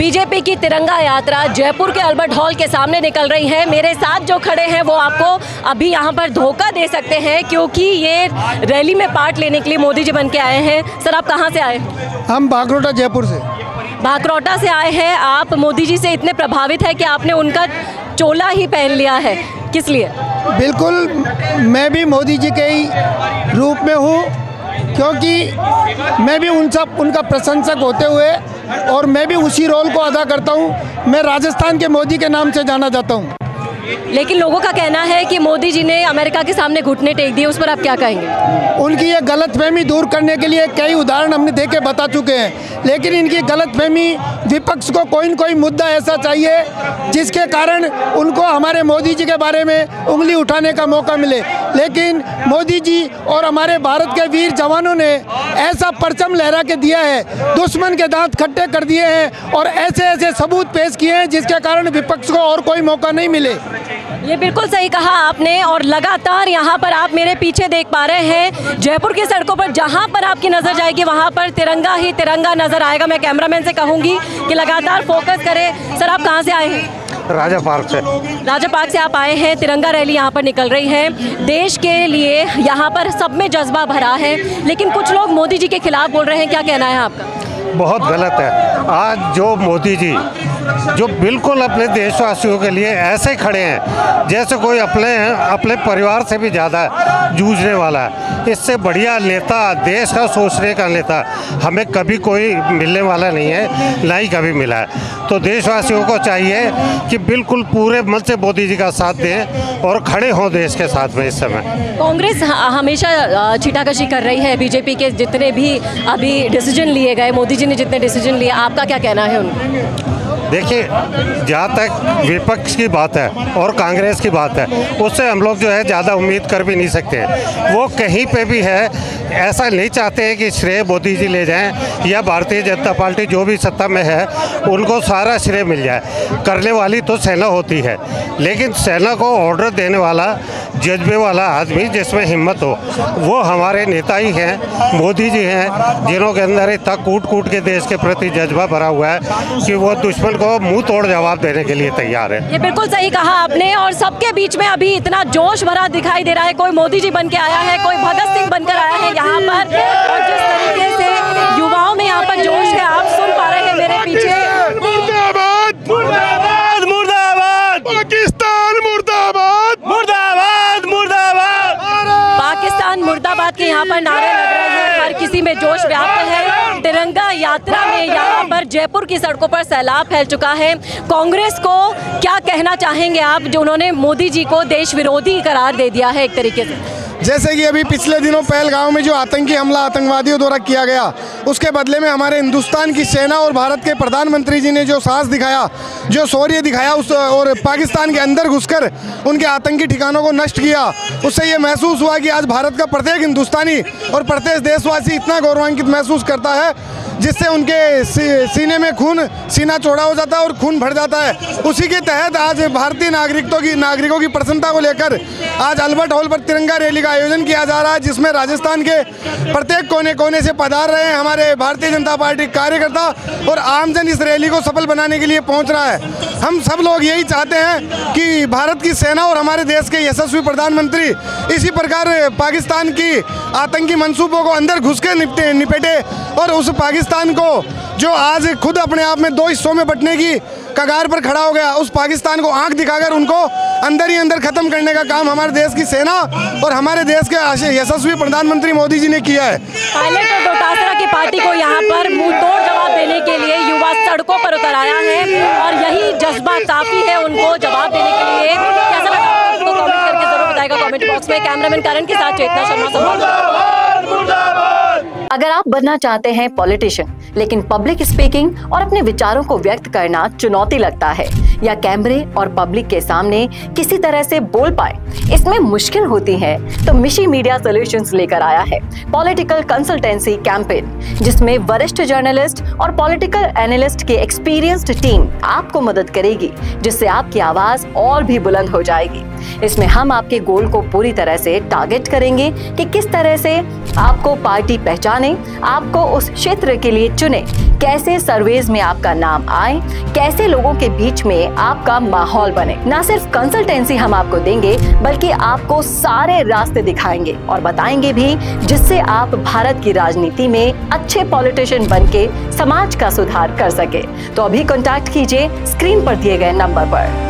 BJP की तिरंगा यात्रा जयपुर के अल्बर्ट हॉल के सामने निकल रही है। मेरे साथ जो खड़े हैं वो आपको अभी यहाँ पर धोखा दे सकते हैं, क्योंकि ये रैली में पार्ट लेने के लिए मोदी जी बन के आए हैं। सर, आप कहाँ से आए? हम बागरोटा जयपुर से। बागरोटा से आए हैं आप। मोदी जी से इतने प्रभावित है कि आपने उनका चोला ही पहन लिया है, किस लिए? बिल्कुल, मैं भी मोदी जी के ही रूप में हूँ, क्योंकि मैं भी उनका प्रशंसक होते हुए और मैं भी उसी रोल को अदा करता हूँ। मैं राजस्थान के मोदी के नाम से जाना जाता हूँ। लेकिन लोगों का कहना है कि मोदी जी ने अमेरिका के सामने घुटने टेक दिए, उस पर आप क्या कहेंगे? उनकी ये गलतफहमी दूर करने के लिए कई उदाहरण हमने दे के बता चुके हैं, लेकिन इनकी गलतफहमी, विपक्ष को कोई न कोई मुद्दा ऐसा चाहिए जिसके कारण उनको हमारे मोदी जी के बारे में उंगली उठाने का मौका मिले। लेकिन मोदी जी और हमारे भारत के वीर जवानों ने ऐसा परचम लहरा के दिया है, दुश्मन के दांत खट्टे कर दिए हैं और ऐसे ऐसे सबूत पेश किए हैं जिसके कारण विपक्ष को और कोई मौका नहीं मिले। ये बिल्कुल सही कहा आपने। और लगातार यहाँ पर आप मेरे पीछे देख पा रहे हैं, जयपुर की सड़कों पर जहाँ पर आपकी नज़र जाएगी वहाँ पर तिरंगा ही तिरंगा नज़र आएगा। मैं कैमरामैन से कहूँगी कि लगातार फोकस करें। सर, आप कहाँ से आए हैं? राजा पार्क से। राजा पार्क से आप आए हैं। तिरंगा रैली यहाँ पर निकल रही है। देश के लिए यहाँ पर सब में जज्बा भरा है, लेकिन कुछ लोग मोदी जी के खिलाफ बोल रहे हैं, क्या कहना है आपका? बहुत गलत है। आज जो मोदी जी जो बिल्कुल अपने देशवासियों के लिए ऐसे खड़े हैं जैसे कोई अपने परिवार से भी ज़्यादा जूझने वाला है। इससे बढ़िया नेता, देश का सोचने का नेता हमें कभी कोई मिलने वाला नहीं है, ना ही कभी मिला है। तो देशवासियों को चाहिए कि बिल्कुल पूरे मन से मोदी जी का साथ दें और खड़े हों देश के साथ में। इस समय कांग्रेस हमेशा छीटाकशी कर रही है। बीजेपी के जितने भी अभी डिसीजन लिए गए, मोदी जी ने जितने डिसीजन लिए, आपका क्या कहना है उनको? देखिए, जहाँ तक विपक्ष की बात है और कांग्रेस की बात है, उससे हम लोग जो है ज़्यादा उम्मीद कर भी नहीं सकते। वो कहीं पे भी है, ऐसा नहीं चाहते हैं कि श्रेय मोदी जी ले जाएं या भारतीय जनता पार्टी जो भी सत्ता में है उनको सारा श्रेय मिल जाए। करने वाली तो सेना होती है, लेकिन सेना को ऑर्डर देने वाला, जज्बे वाला आदमी जिसमें हिम्मत हो, वो हमारे नेता ही हैं, मोदी जी हैं, जिन्हों के अंदर इतना कूट कूट के देश के प्रति जज्बा भरा हुआ है कि वो दुश्मन को मुंह तोड़ जवाब देने के लिए तैयार है। ये बिल्कुल सही कहा आपने। और सबके बीच में अभी इतना जोश भरा दिखाई दे रहा है। कोई मोदी जी बन के आया है, कोई भगत सिंह बनकर आया है यहाँ पर, और जिस तरीके से युवाओं में यहाँ पर जोश है, आप सुन पा रहे हैं मेरे पीछे। मुर्दाबाद मुर्दाबाद मुर्दाबाद, पाकिस्तान मुर्दाबाद मुर्दाबाद मुर्दाबाद, पाकिस्तान मुर्दाबाद के यहाँ पर नारे लग रहे हैं। हर किसी में जोश व्याप्त है। तिरंगा यात्रा में यहाँ पर जयपुर की सड़कों पर सैलाब फैल चुका है। कांग्रेस को क्या कहना चाहेंगे आप, जो उन्होंने मोदी जी को देश विरोधी करार दे दिया है एक तरीके से? जैसे कि अभी पिछले दिनों पहलगांव में जो आतंकी हमला आतंकवादियों द्वारा किया गया, उसके बदले में हमारे हिंदुस्तान की सेना और भारत के प्रधानमंत्री जी ने जो साहस दिखाया, जो शौर्य दिखाया, उस और पाकिस्तान के अंदर घुसकर उनके आतंकी ठिकानों को नष्ट किया, उससे ये महसूस हुआ कि आज भारत का प्रत्येक हिंदुस्तानी और प्रत्येक देशवासी इतना गौरवान्वित महसूस करता है, जिससे उनके सीने में सीना चौड़ा हो जाता है और खून भर जाता है। उसी के तहत आज भारतीय नागरिकों की प्रसन्नता को लेकर आज अल्बर्ट हॉल पर तिरंगा रैली का आयोजन किया जा रहा है, जिसमें राजस्थान के प्रत्येक कोने कोने से पधार रहे हैं हमारे भारतीय जनता पार्टी कार्यकर्ता, और आमजन इस रैली को सफल बनाने के लिए पहुंच रहा है। हम सब लोग यही चाहते हैं कि भारत की सेना और हमारे देश के यशस्वी प्रधानमंत्री इसी प्रकार पाकिस्तान की आतंकी मंसूबों को अंदर घुस के निपटे, और उस पाकिस्तान को जो आज खुद अपने आप में दो हिस्सों में बंटने की कगार पर खड़ा हो गया, उस पाकिस्तान को आंख दिखाकर उनको अंदर ही अंदर खत्म करने का काम हमारे देश की सेना और हमारे देश के यशस्वी प्रधानमंत्री मोदी जी ने किया है। पायलट और डोटासरा की पार्टी को यहाँ पर मुंह तोड़ जवाब देने के लिए युवा सड़कों पर उतर आया है, और यही जज्बा काफी है उनको जवाब देने के लिए। कैसा लगा आपको? कमेंट करके जरूर बताएगा कमेंट बॉक्स में। कैमरामैन करण के साथ चेतना शर्मा, संवाददाता। अगर आप बनना चाहते हैं पॉलिटिशियन, लेकिन पब्लिक स्पीकिंग और अपने विचारों को व्यक्त करना चुनौती लगता है, या कैमरे और पब्लिक के सामने किसी तरह से बोल पाए इसमें मुश्किल होती है, तो मिशी मीडिया सॉल्यूशंस लेकर आया है पॉलिटिकल कंसल्टेंसी कैंपेन, जिसमें वरिष्ठ जर्नलिस्ट और पॉलिटिकल एनालिस्ट की एक्सपीरियंस्ड टीम आपको मदद करेगी, जिससे आपकी आवाज और भी बुलंद हो जाएगी। इसमें हम आपके गोल को पूरी तरह से टारगेट करेंगे कि किस तरह से आपको पार्टी पहचाने आपको उस क्षेत्र के लिए चुने, कैसे सर्वेज में आपका नाम आए, कैसे लोगों के बीच में आपका माहौल बने। ना सिर्फ कंसल्टेंसी हम आपको देंगे, बल्कि आपको सारे रास्ते दिखाएंगे और बताएंगे भी, जिससे आप भारत की राजनीति में अच्छे पॉलिटिशियन बनके समाज का सुधार कर सके। तो अभी कांटेक्ट कीजिए स्क्रीन पर दिए गए नंबर पर।